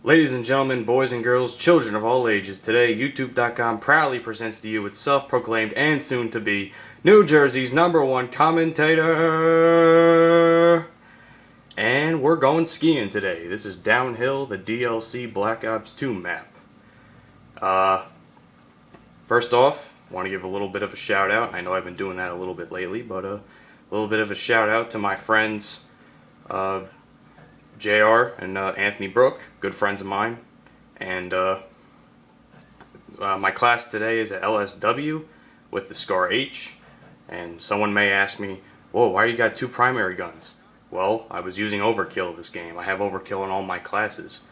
Ladies and gentlemen, boys and girls, children of all ages, today YouTube.com proudly presents to you its self-proclaimed and soon-to-be New Jersey's #1 commentator. And we're going skiing today. This is Downhill, the DLC Black Ops 2 map. First off, I want to give a little bit of a shout out. I know I've been doing that a little bit lately, but a little bit of a shout out to my friends JR and Anthony Brook, good friends of mine, and my class today is at LSW with the Scar H, and someone may ask me, whoa, why you got two primary guns? Well, I was using overkill this game. I have overkill in all my classes.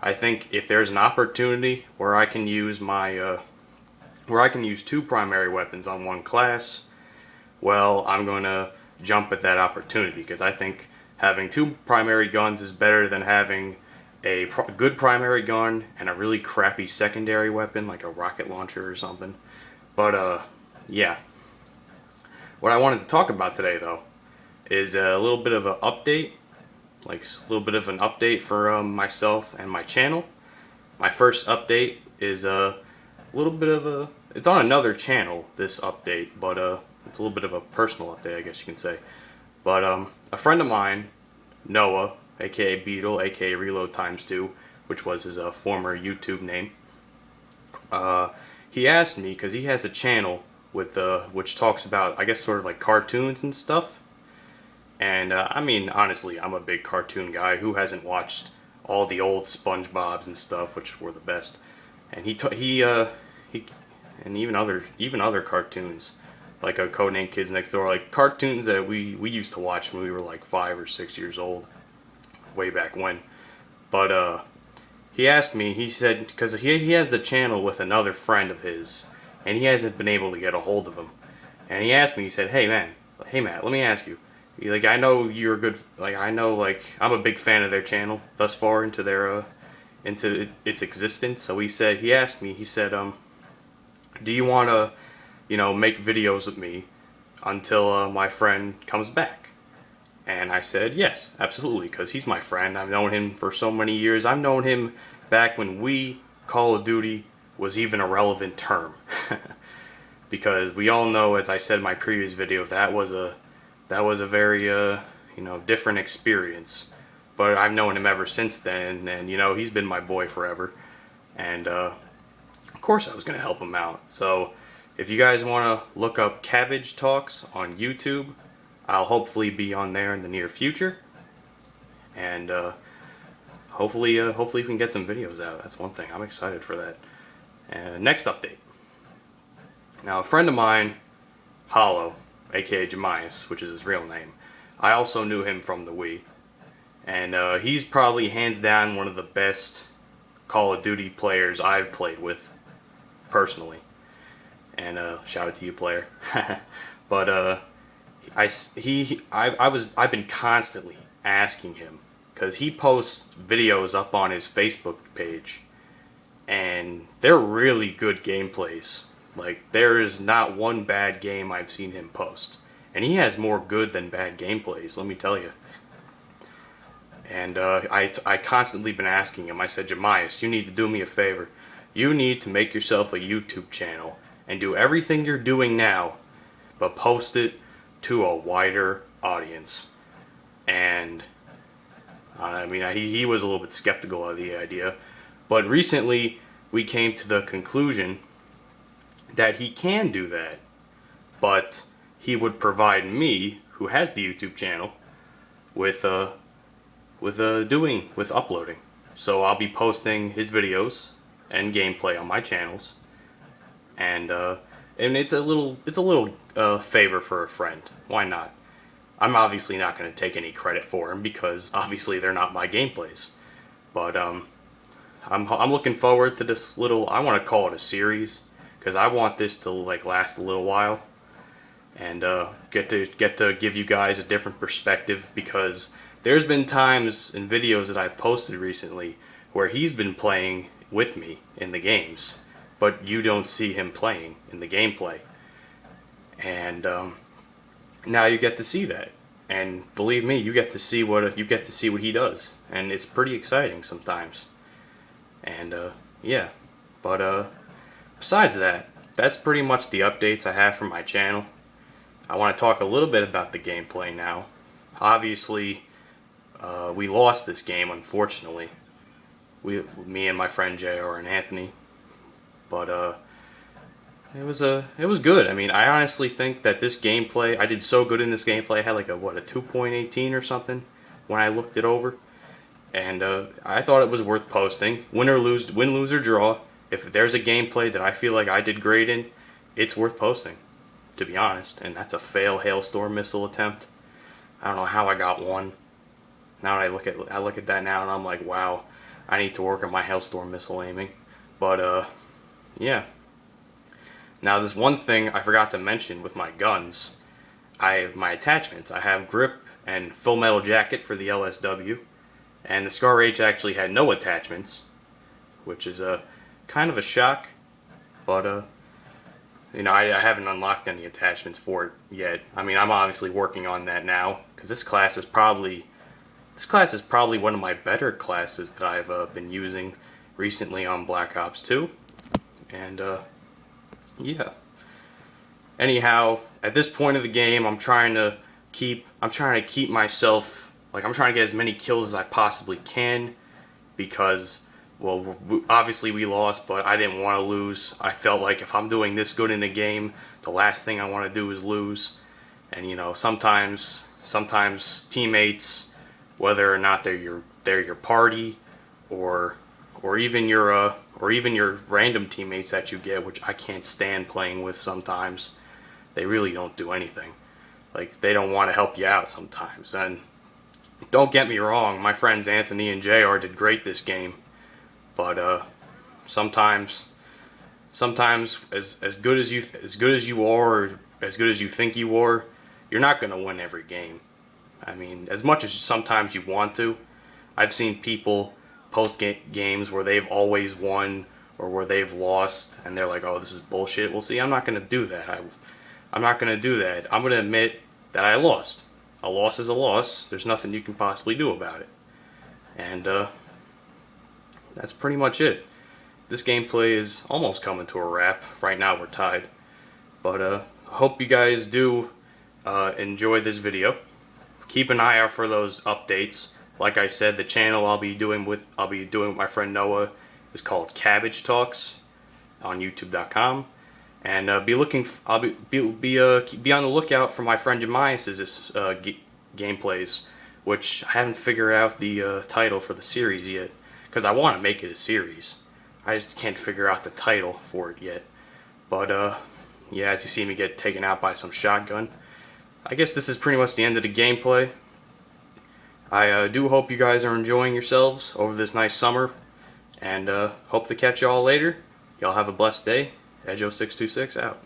I think if there's an opportunity where I can use my two primary weapons on one class, well, I'm going to jump at that opportunity, because I think having two primary guns is better than having a good primary gun and a really crappy secondary weapon like a rocket launcher or something. But yeah. What I wanted to talk about today, though, is a little bit of an update, for myself and my channel. My first update is a little bit of a, it's on another channel, this update, but it's a little bit of a personal update, I guess you can say. But a friend of mine, Noah, aka Beetle, aka Reload x2, which was his former YouTube name, he asked me, because he has a channel with which talks about, I guess, sort of like cartoons and stuff. And I mean, honestly, I'm a big cartoon guy. Who hasn't watched all the old SpongeBob's and stuff, which were the best? And he and even other cartoons, like a Codename Kids Next Door, like cartoons that we used to watch when we were like 5 or 6 years old, way back when. But he asked me, he said, because he has the channel with another friend of his, and he hasn't been able to get a hold of him. And he asked me, he said, hey Matt, let me ask you, like, I know you're good, like, I know, like, I'm a big fan of their channel thus far into their into its existence. So he asked me, he said, do you want to, make videos with me until my friend comes back? And I said, yes, absolutely, because he's my friend. I've known him for so many years. I've known him back when Call of Duty was even a relevant term. Because we all know, as I said in my previous video, that was a very different experience. But I've known him ever since then, and he's been my boy forever. And of course I was going to help him out. So if you guys want to look up Cabbage Talks on YouTube, I'll hopefully be on there in the near future. And hopefully we can get some videos out. That's one thing. I'm excited for that. And next update. Now, a friend of mine, Hollow, aka Jemias, which is his real name, I also knew him from the Wii. And he's probably hands down one of the best Call of Duty players I've played with, personally. And shout out to you, player. But I've been constantly asking him, because he posts videos up on his Facebook page, and they're really good gameplays. Like, there is not one bad game I've seen him post, and he has more good than bad gameplays, let me tell you. And I constantly been asking him. I said, Jemias, you need to do me a favor. You need to make yourself a YouTube channel and do everything you're doing now, but post it to a wider audience. And I mean, he was a little bit skeptical of the idea, but recently we came to the conclusion that he can do that, but he would provide me, who has the YouTube channel, with uploading. So I'll be posting his videos and gameplay on my channels, and it's a little favor for a friend. Why not? I'm obviously not going to take any credit for him, because obviously they're not my gameplays. But I'm looking forward to this little, I want to call it a series, because I want this to like last a little while, and get to give you guys a different perspective, because there's been times in videos that I've posted recently where he's been playing with me in the games, but you don't see him playing in the gameplay. And now you get to see that, and believe me, you get to see what he does, and it's pretty exciting sometimes. And yeah, but besides that, that's pretty much the updates I have for my channel. I want to talk a little bit about the gameplay now. Obviously, we lost this game, unfortunately. Me and my friend JR and Anthony. But it was good. I mean, I honestly think that this gameplay, I did so good in this gameplay. I had like a 2.18 or something when I looked it over, and I thought it was worth posting. Win, lose or draw. If there's a gameplay that I feel like I did great in, it's worth posting, to be honest. And that's a fail hailstorm missile attempt. I don't know how I got one. Now I look at that now and I'm like, wow, I need to work on my hailstorm missile aiming. But yeah. Now there's one thing I forgot to mention with my guns. I have my attachments. I have grip and full metal jacket for the LSW, and the Scar H actually had no attachments, which is a kind of a shock. But you know, I haven't unlocked any attachments for it yet. I mean, I'm obviously working on that now, because this class is probably one of my better classes that I've been using recently on Black Ops 2. And yeah. Anyhow, at this point of the game, I'm trying to keep myself, like, I'm trying to get as many kills as I possibly can, because, well, obviously we lost, but I didn't want to lose. I felt like if I'm doing this good in the game, the last thing I want to do is lose. And you know, sometimes teammates, whether or not they're your party, or even your random teammates that you get, which I can't stand playing with sometimes, they really don't do anything. Like, they don't want to help you out sometimes. And don't get me wrong, my friends Anthony and JR did great this game, but sometimes as good as you are, or as good as you think you are, you're not going to win every game. I mean, as much as sometimes you want to. I've seen people post games where they've always won or where they've lost, and they're like, oh, this is bullshit. Well, see, I'm not going to do that. I'm not going to do that. I'm going to admit that I lost. A loss is a loss. There's nothing you can possibly do about it. And that's pretty much it. This gameplay is almost coming to a wrap. Right now we're tied. But I hope you guys do enjoy this video. Keep an eye out for those updates. Like I said, the channel I'll be doing with my friend Noah is called Cabbage Talks on YouTube.com, and be on the lookout for my friend Jemias's gameplays, which I haven't figured out the title for the series yet, because I want to make it a series. I just can't figure out the title for it yet. But yeah, as you see me get taken out by some shotgun, I guess this is pretty much the end of the gameplay. I do hope you guys are enjoying yourselves over this nice summer, and hope to catch y'all later. Y'all have a blessed day. Edjo626 out.